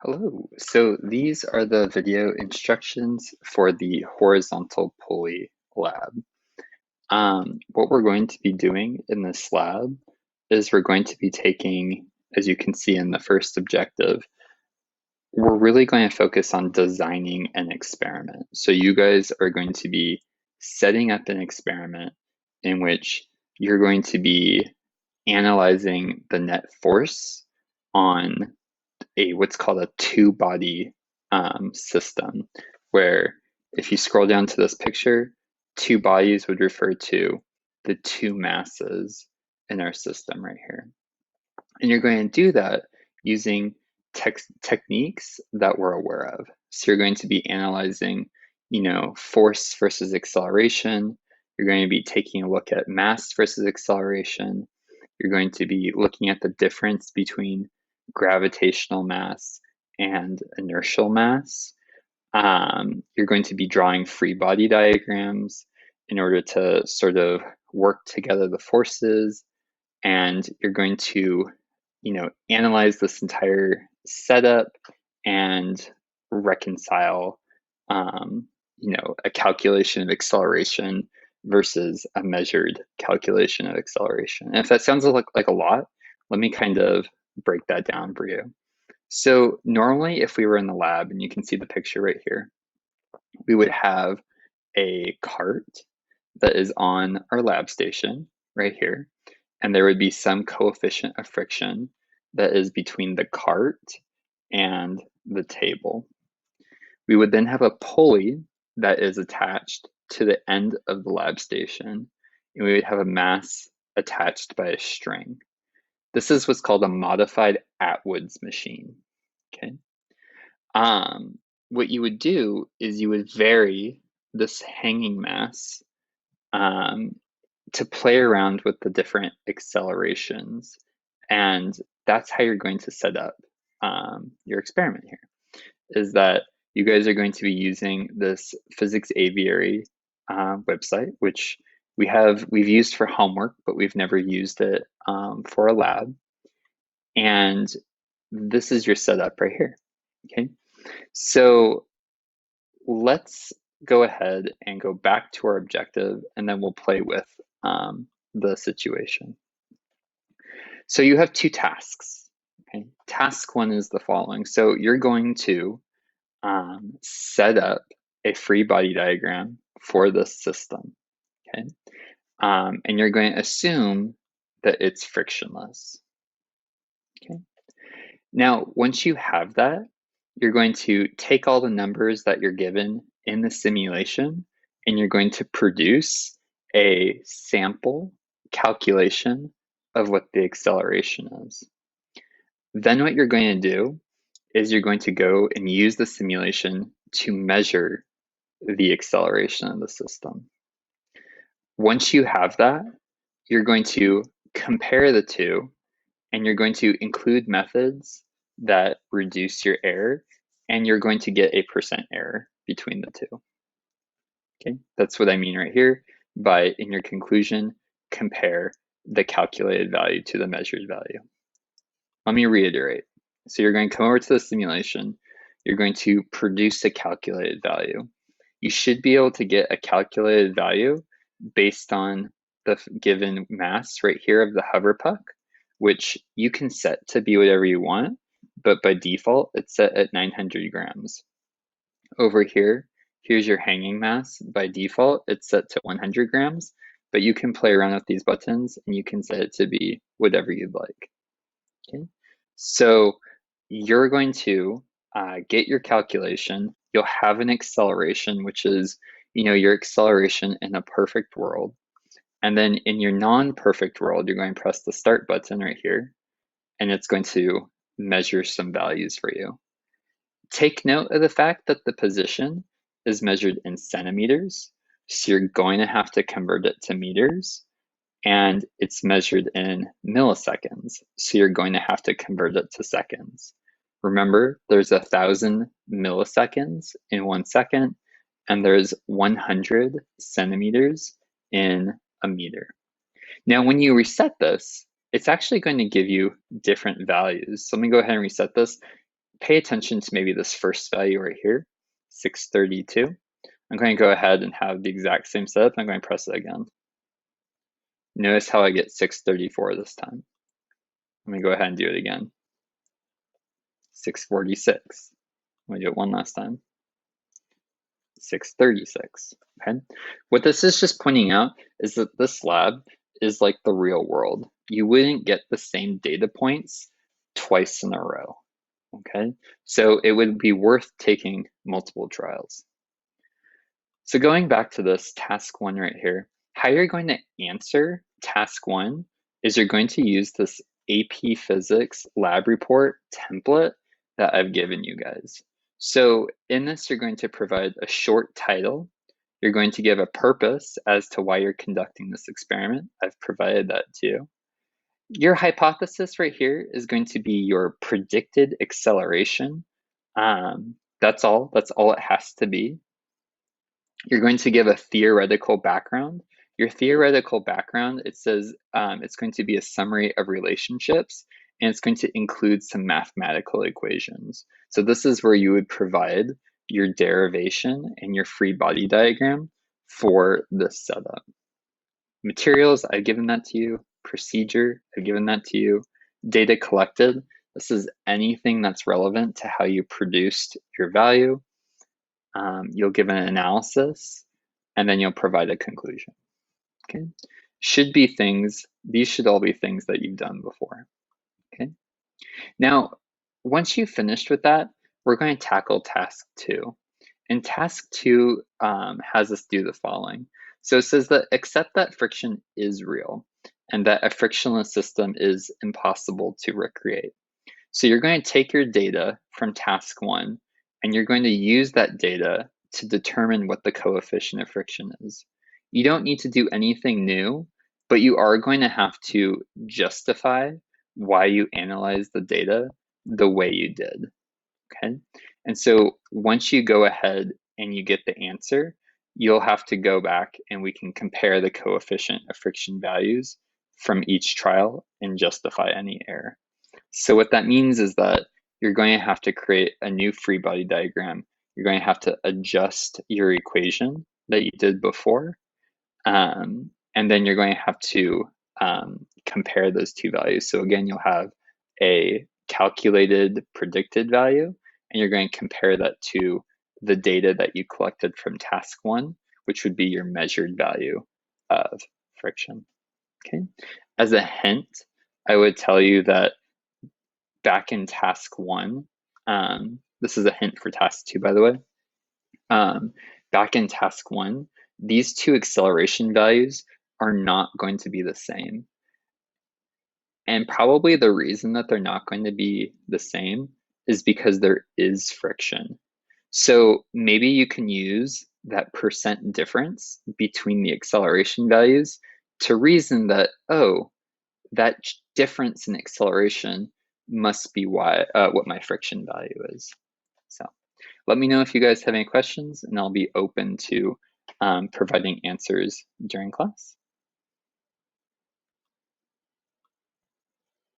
Hello. So these are the video instructions for the horizontal pulley lab. What we're going to be doing in this lab is we're going to be taking, as you can see in the first objective, we're really going to focus on designing an experiment. So you guys are going to be setting up an experiment in which you're going to be analyzing the net force on what's called a two-body system, where if you scroll down to this picture, two bodies would refer to the two masses in our system right here. And you're going to do that using techniques that we're aware of. So you're going to be analyzing, force versus acceleration. You're going to be taking a look at mass versus acceleration. You're going to be looking at the difference between gravitational mass and inertial mass. You're going to be drawing free body diagrams in order to sort of work together the forces, and you're going to, analyze this entire setup and reconcile, a calculation of acceleration versus a measured calculation of acceleration. And if that sounds like a lot, let me kind of break that down for you. So normally if we were in the lab, and you can see the picture right here, we would have a cart that is on our lab station right here, and there would be some coefficient of friction that is between the cart and the table. We would then have a pulley that is attached to the end of the lab station, and we would have a mass attached by a string. This is what's called a modified Atwood's machine. Okay. What you would do is you would vary this hanging mass to play around with the different accelerations, and that's how you're going to set up your experiment here. Is that you guys are going to be using this physics aviary website, which we've used for homework, but we've never used it for a lab. And this is your setup right here. Okay, so let's go ahead and go back to our objective, and then we'll play with the situation. So you have two tasks. Okay, task one is the following. So you're going to set up a free body diagram for this system. Okay, and you're going to assume that it's frictionless. Okay. Now, once you have that, you're going to take all the numbers that you're given in the simulation, and you're going to produce a sample calculation of what the acceleration is. Then what you're going to do is you're going to go and use the simulation to measure the acceleration of the system. Once you have that, you're going to compare the two, and you're going to include methods that reduce your error, and you're going to get a percent error between the two. Okay, that's what I mean right here by, in your conclusion, compare the calculated value to the measured value. Let me reiterate. So you're going to come over to the simulation, you're going to produce a calculated value. You should be able to get a calculated value based on the given mass right here of the hover puck, which you can set to be whatever you want, but by default, it's set at 900 grams. Over here, here's your hanging mass. By default, it's set to 100 grams, but you can play around with these buttons and you can set it to be whatever you'd like. Okay, so you're going to get your calculation. You'll have an acceleration, which is, your acceleration in a perfect world. And then in your non-perfect world, you're going to press the start button right here, and it's going to measure some values for you. Take note of the fact that the position is measured in centimeters, so you're going to have to convert it to meters, and it's measured in milliseconds, so you're going to have to convert it to seconds. Remember, there's 1,000 milliseconds in 1 second, and there's 100 centimeters in a meter. Now, when you reset this, it's actually going to give you different values. So let me go ahead and reset this. pay attention to maybe this first value right here, 632. I'm going to go ahead and have the exact same setup. I'm going to press it again. Notice how I get 634 this time. I'm going to go ahead and do it again. 646. I'm going to do it one last time. 636. Okay. What this is just pointing out is that this lab is like the real world. You wouldn't get the same data points twice in a row. Okay. So it would be worth taking multiple trials. So going back to this task 1 right here, how you're going to answer task 1 is you're going to use this AP Physics lab report template that I've given you guys. So in this, you're going to provide a short title. You're going to give a purpose as to why you're conducting this experiment. I've provided that to you. Your hypothesis right here is going to be your predicted acceleration. That's all it has to be. You're going to give a theoretical background. Your theoretical background, it says it's going to be a summary of relationships, and it's going to include some mathematical equations. So this is where you would provide your derivation and your free body diagram for this setup. Materials, I've given that to you. Procedure, I've given that to you. Data collected, this is anything that's relevant to how you produced your value. You'll give an analysis, and then you'll provide a conclusion. Okay, these should all be things that you've done before. Okay, now once you've finished with that, we're going to tackle task 2. And task 2 has us do the following. So it says that accept that friction is real and that a frictionless system is impossible to recreate. So you're going to take your data from task 1 and you're going to use that data to determine what the coefficient of friction is. You don't need to do anything new, but you are going to have to justify why you analyze the data the way you did. Okay. And so once you go ahead and you get the answer, you'll have to go back and we can compare the coefficient of friction values from each trial and justify any error. So what that means is that you're going to have to create a new free body diagram. You're going to have to adjust your equation that you did before. And then you're going to have to compare those two values. So again, you'll have a calculated predicted value, and you're going to compare that to the data that you collected from task 1, which would be your measured value of friction. Okay. As a hint, I would tell you that back in task 1, this is a hint for task 2, by the way. Back in task 1, these two acceleration values are not going to be the same. And probably the reason that they're not going to be the same is because there is friction. So maybe you can use that percent difference between the acceleration values to reason that, oh, that difference in acceleration must be what my friction value is. So let me know if you guys have any questions, and I'll be open to providing answers during class.